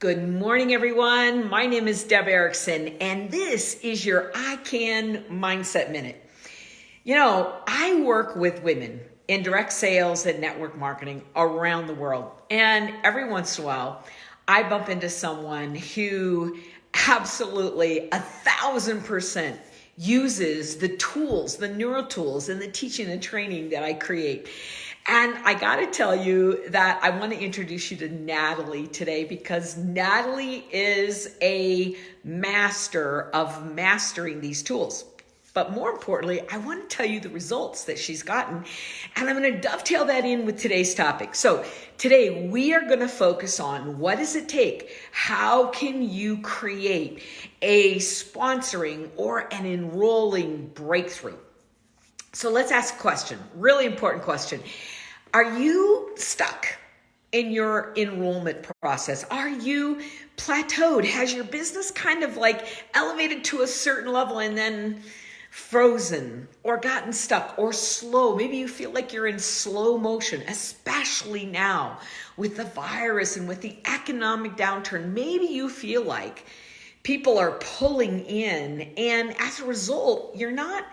Good morning, everyone. My name is Deb Erickson, and this is your ICAN Mindset Minute. You know, I work with women in direct sales and network marketing around the world, and every once in a while, I bump into someone who absolutely 1,000% uses the tools, the neural tools, and the teaching and training that I create. And I got to tell you that I want to introduce you to Natalie today, because Natalie is a master of mastering these tools. But more importantly, I want to tell you the results that she's gotten. And I'm going to dovetail that in with today's topic. So today we are going to focus on what does it take? How can you create a sponsoring or an enrolling breakthrough? So let's ask a question, really important question. Are you stuck in your enrollment process? Are you plateaued? Has your business kind of like elevated to a certain level and then frozen or gotten stuck or slow? Maybe you feel like you're in slow motion, especially now with the virus and with the economic downturn. Maybe you feel like people are pulling in, and as a result, you're not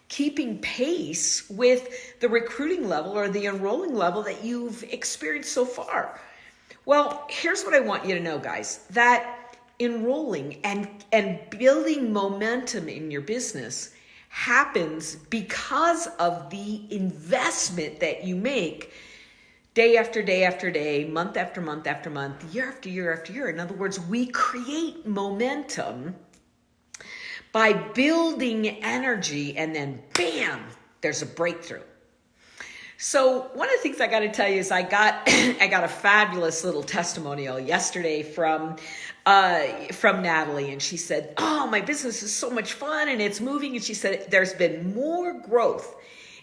keeping pace with the recruiting level or the enrolling level that you've experienced so far. Well, here's what I want you to know, guys, that enrolling and building momentum in your business happens because of the investment that you make day after day after day, month after month after month, year after year after year. In other words, we create momentum by building energy, and then bam, there's a breakthrough. So one of the things I got to tell you is I got a fabulous little testimonial yesterday from Natalie, and she said, "Oh, my business is so much fun and it's moving." And she said there's been more growth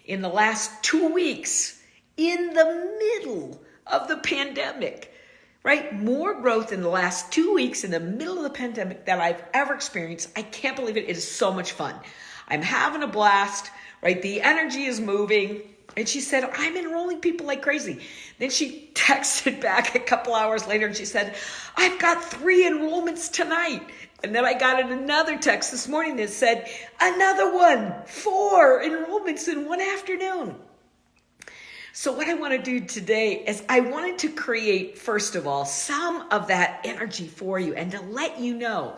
in the last 2 weeks in the middle of the pandemic. Right? More growth in the last 2 weeks in the middle of the pandemic than I've ever experienced. I can't believe it. It is so much fun. I'm having a blast, right? The energy is moving. And she said, I'm enrolling people like crazy. Then she texted back a couple hours later and she said, I've got 3 enrollments tonight. And then I got another text this morning that said, another one, 4 enrollments in one afternoon. So what I want to do today is I wanted to create, first of all, some of that energy for you and to let you know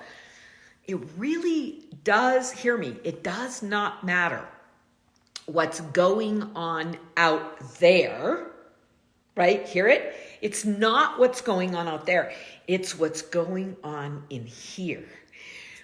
it really does, hear me, it does not matter what's going on out there, right? Hear it? It's not what's going on out there. It's what's going on in here.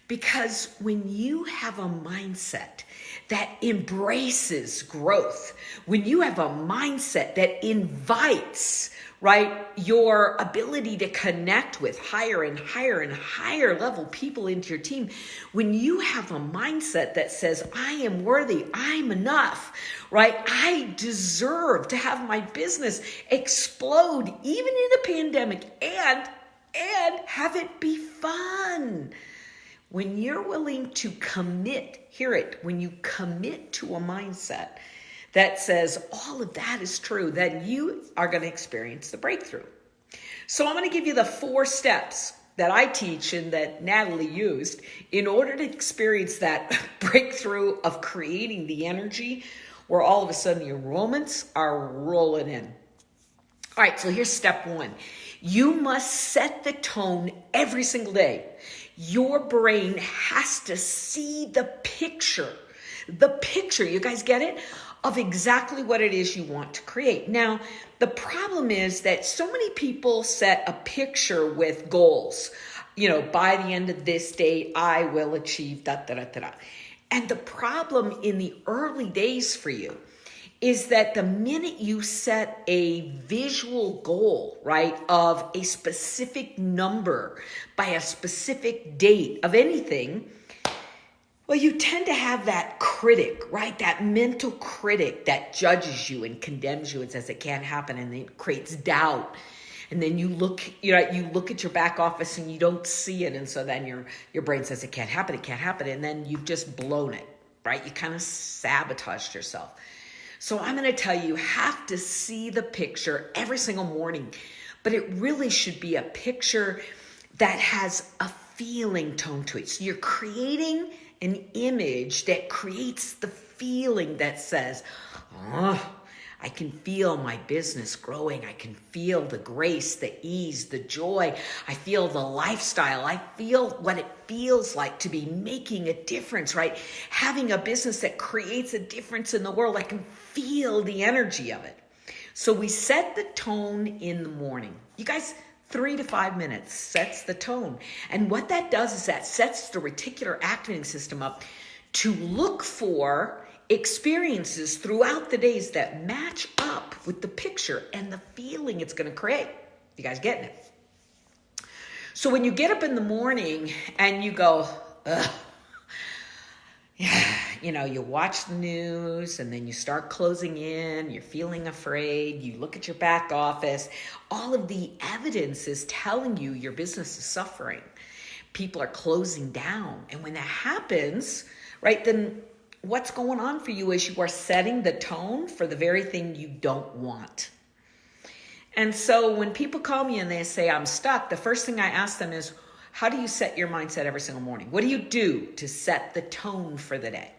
Because when you have a mindset that embraces growth, when you have a mindset that invites, right, your ability to connect with higher and higher and higher level people into your team, when you have a mindset that says, I am worthy, I'm enough, right, I deserve to have my business explode even in a pandemic and have it be fun. When you're willing to commit, hear it, when you commit to a mindset that says all of that is true, then you are going to experience the breakthrough. So I'm going to give you the 4 steps that I teach and that Natalie used in order to experience that breakthrough of creating the energy where all of a sudden your enrollments are rolling in. All right, so here's step 1. You must set the tone every single day. Your brain has to see the picture, you guys get it, of exactly what it is you want to create. Now, the problem is that so many people set a picture with goals. You know, by the end of this day, I will achieve da-da-da-da-da. And the problem in the early days for you is that the minute you set a visual goal, right, of a specific number by a specific date of anything, well, you tend to have that critic, right, that mental critic that judges you and condemns you and says it can't happen, and it creates doubt. And then you look at your back office and you don't see it, and so then your brain says it can't happen, and then you've just blown it, right? You kind of sabotaged yourself. So I'm going to tell you, you have to see the picture every single morning, but it really should be a picture that has a feeling tone to it. So you're creating an image that creates the feeling that says, oh, I can feel my business growing. I can feel the grace, the ease, the joy. I feel the lifestyle. I feel what it feels like to be making a difference, right? Having a business that creates a difference in the world. I can feel the energy of it. So we set the tone in the morning. You guys, 3 to 5 minutes sets the tone. And what that does is that sets the reticular activating system up to look for experiences throughout the days that match up with the picture and the feeling it's going to create. You guys getting it? So when you get up in the morning and you go, ugh, yeah, you know, you watch the news and then you start closing in, you're feeling afraid, you look at your back office, all of the evidence is telling you your business is suffering. People are closing down. And when that happens, right, then what's going on for you is you are setting the tone for the very thing you don't want. And so when people call me and they say, I'm stuck, the first thing I ask them is, how do you set your mindset every single morning? What do you do to set the tone for the day?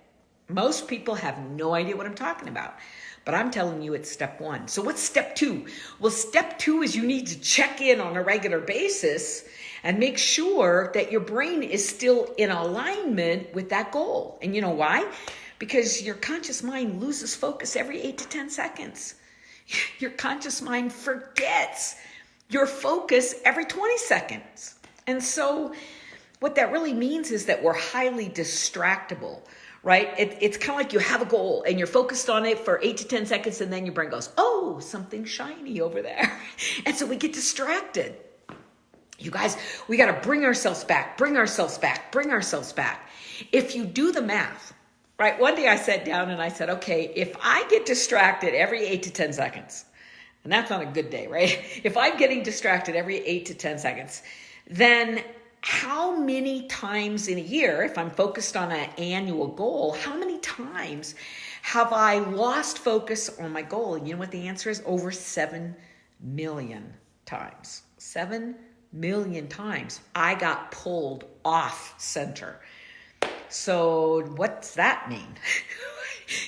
Most people have no idea what I'm talking about, but I'm telling you it's step one. So what's step two? Well, step two is you need to check in on a regular basis and make sure that your brain is still in alignment with that goal. And you know why? Because your conscious mind loses focus every 8 to 10 seconds. Your conscious mind forgets your focus every 20 seconds. And so what that really means is that we're highly distractible, right? It's kind of like you have a goal and you're focused on it for 8 to 10 seconds and then your brain goes, oh, something shiny over there. And so we get distracted. You guys, we got to bring ourselves back. If you do the math, right? One day I sat down and I said, okay, if I get distracted every 8 to 10 seconds, and that's not a good day, right? If I'm getting distracted every 8 to 10 seconds, then how many times in a year, if I'm focused on an annual goal, how many times have I lost focus on my goal? And you know what the answer is? Over 7 million times. 7 million times I got pulled off center. So what's that mean?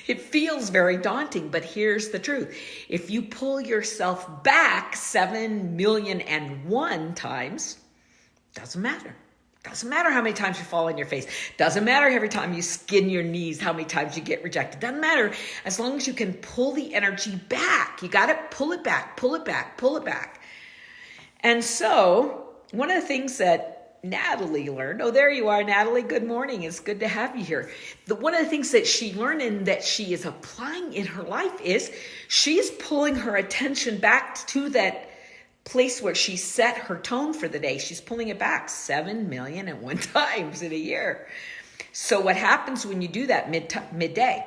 It feels very daunting, but here's the truth. If you pull yourself back 7,000,001 times, doesn't matter. Doesn't matter how many times you fall on your face. Doesn't matter every time you skin your knees, how many times you get rejected. Doesn't matter as long as you can pull the energy back. You got to pull it back. And so one of the things that Natalie learned, oh, there you are, Natalie, good morning. It's good to have you here. One of the things that she learned and that she is applying in her life is she's pulling her attention back to that place where she set her tone for the day. She's pulling it back 7,000,001 times in a year. So what happens when you do that midday?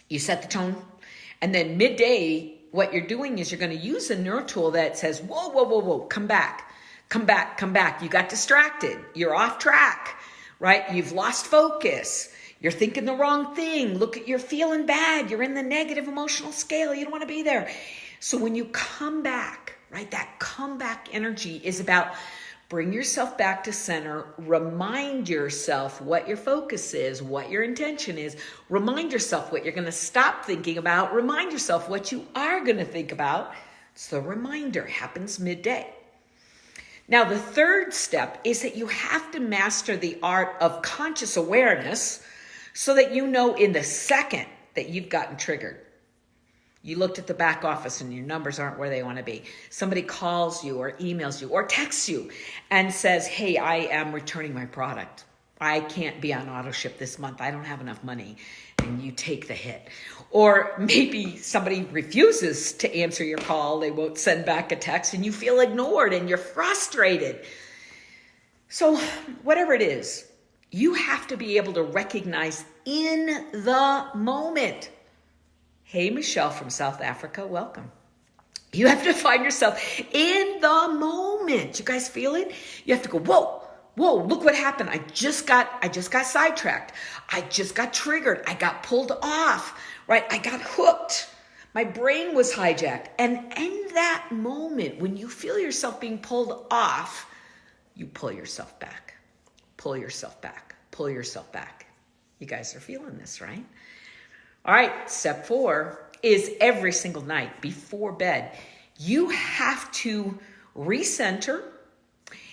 You set the tone, and then midday, what you're doing is you're going to use a neural tool that says, whoa, come back. You got distracted. You're off track, right? You've lost focus. You're thinking the wrong thing. You're feeling bad. You're in the negative emotional scale. You don't want to be there. So when you come back, right, that comeback energy is about bring yourself back to center, remind yourself what your focus is, what your intention is, remind yourself what you're going to stop thinking about, remind yourself what you are going to think about. So the reminder happens midday. Now, the third step is that you have to master the art of conscious awareness so that you know in the second that you've gotten triggered. You looked at the back office and your numbers aren't where they want to be. Somebody calls you or emails you or texts you and says, hey, I am returning my product. I can't be on auto ship this month. I don't have enough money. And you take the hit. Or maybe somebody refuses to answer your call. They won't send back a text and you feel ignored and you're frustrated. So whatever it is, you have to be able to recognize in the moment. Hey, Michelle from South Africa, welcome. You have to find yourself in the moment. You guys feel it? You have to go, whoa, look what happened. I just got sidetracked. I just got triggered. I got pulled off, right? I got hooked. My brain was hijacked. And in that moment, when you feel yourself being pulled off, you pull yourself back, pull yourself back, pull yourself back. You guys are feeling this, right? All right, step 4 is every single night before bed, you have to recenter.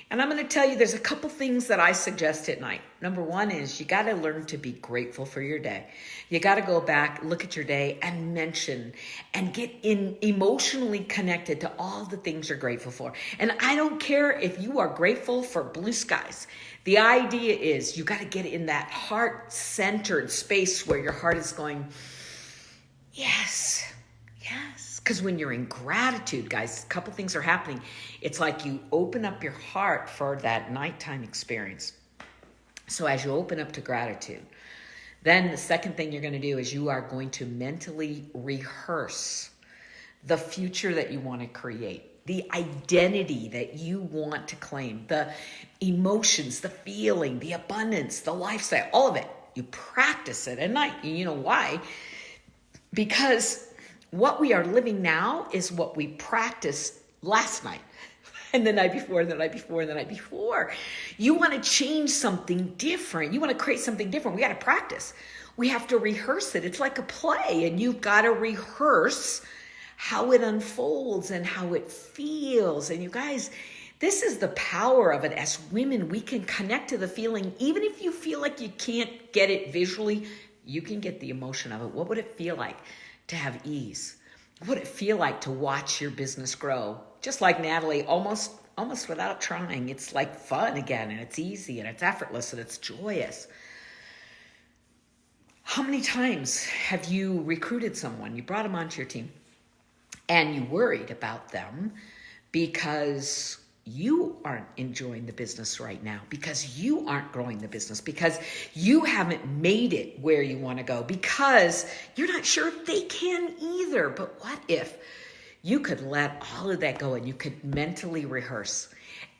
And I'm going to tell you, there's a couple things that I suggest at night. Number 1 is you got to learn to be grateful for your day. You got to go back, look at your day and mention and get emotionally connected to all the things you're grateful for. And I don't care if you are grateful for blue skies. The idea is you got to get in that heart-centered space where your heart is going, yes, yes. Because when you're in gratitude, guys, a couple things are happening. It's like you open up your heart for that nighttime experience. So as you open up to gratitude, then the second thing you're going to do is you are going to mentally rehearse the future that you want to create, the identity that you want to claim, the emotions, the feeling, the abundance, the lifestyle, all of it. You practice it at night. You know why? Because what we are living now is what we practiced last night and the night before, and the night before, and the night before. You want to change something different. You want to create something different. We got to practice. We have to rehearse it. It's like a play, and you've got to rehearse how it unfolds and how it feels. And you guys, this is the power of it. As women, we can connect to the feeling. Even if you feel like you can't get it visually, you can get the emotion of it. What would it feel like to have ease? What would it feel like to watch your business grow? Just like Natalie, almost without trying. It's like fun again, and it's easy, and it's effortless, and it's joyous. How many times have you recruited someone, you brought them onto your team, and you worried about them because you aren't enjoying the business right now, because you aren't growing the business, because you haven't made it where you want to go, because you're not sure if they can either. But what if you could let all of that go and you could mentally rehearse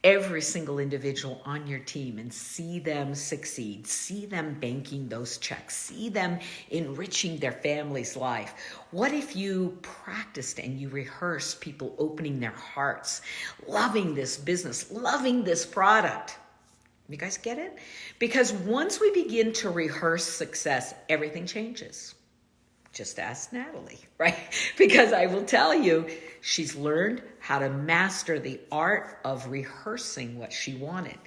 every single individual on your team and see them succeed, see them banking those checks, see them enriching their family's life? What if you practiced and you rehearsed people opening their hearts, loving this business, loving this product? You guys get it? Because once we begin to rehearse success, everything changes. Just ask Natalie, right? Because I will tell you, she's learned how to master the art of rehearsing what she wanted.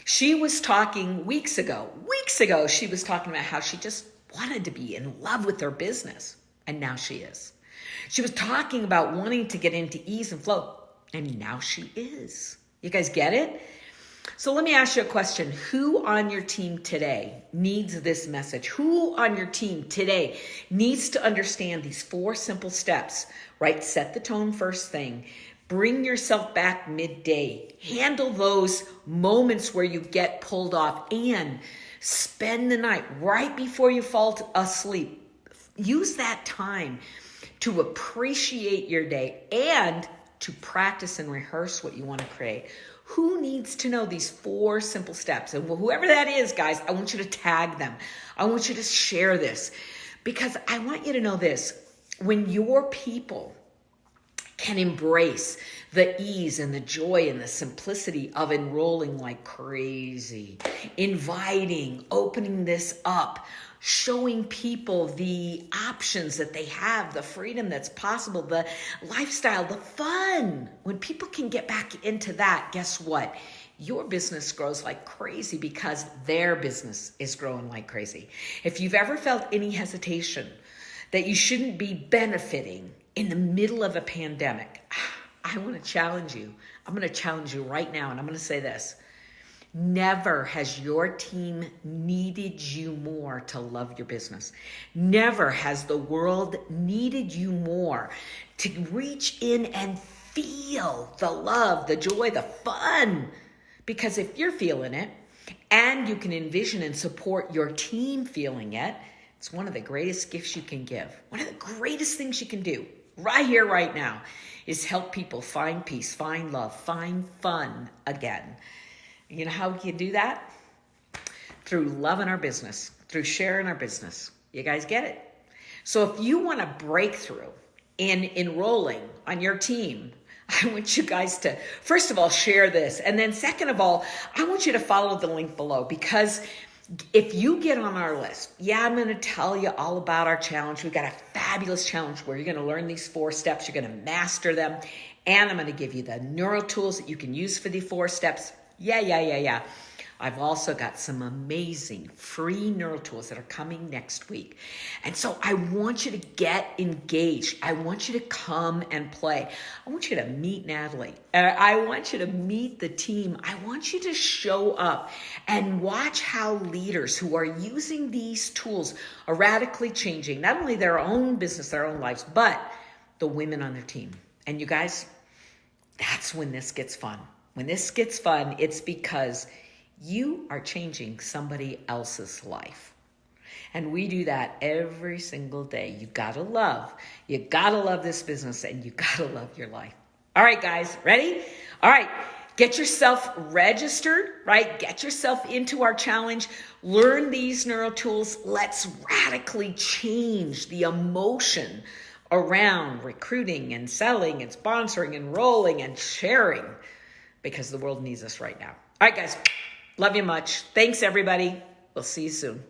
She was talking weeks ago, she was talking about how she just wanted to be in love with her business. And now she is. She was talking about wanting to get into ease and flow. And now she is. You guys get it? So let me ask you a question. Who on your team today needs this message? Who on your team today needs to understand these 4 simple steps, right? Set the tone first thing. Bring yourself back midday. Handle those moments where you get pulled off, and spend the night right before you fall asleep. Use that time to appreciate your day and to practice and rehearse what you want to create. Who needs to know these 4 simple steps? And whoever that is, guys, I want you to tag them. I want you to share this, because I want you to know this. When your people can embrace the ease and the joy and the simplicity of enrolling like crazy, inviting, opening this up, showing people the options that they have, the freedom that's possible, the lifestyle, the fun. When people can get back into that, guess what? Your business grows like crazy because their business is growing like crazy. If you've ever felt any hesitation that you shouldn't be benefiting in the middle of a pandemic, I want to challenge you. I'm going to challenge you right now, and I'm going to say this. Never has your team needed you more to love your business. Never has the world needed you more to reach in and feel the love, the joy, the fun. Because if you're feeling it and you can envision and support your team feeling it, it's one of the greatest gifts you can give. One of the greatest things you can do right here, right now, is help people find peace, find love, find fun again. You know how we can do that? Through loving our business, through sharing our business. You guys get it? So if you want a breakthrough in enrolling on your team, I want you guys to, first of all, share this. And then second of all, I want you to follow the link below, because if you get on our list, I'm going to tell you all about our challenge. We've got a fabulous challenge where you're going to learn these 4 steps. You're going to master them. And I'm going to give you the neural tools that you can use for the 4 steps. Yeah. I've also got some amazing free neural tools that are coming next week. And so I want you to get engaged. I want you to come and play. I want you to meet Natalie. I want you to meet the team. I want you to show up and watch how leaders who are using these tools are radically changing not only their own business, their own lives, but the women on their team. And you guys, that's when this gets fun. When this gets fun, it's because you are changing somebody else's life. And we do that every single day. You gotta love this business, and you gotta love your life. All right, guys, ready? All right, get yourself registered, right? Get yourself into our challenge. Learn these neural tools. Let's radically change the emotion around recruiting and selling and sponsoring, enrolling and sharing, because the world needs us right now. All right, guys. Love you much. Thanks, everybody. We'll see you soon.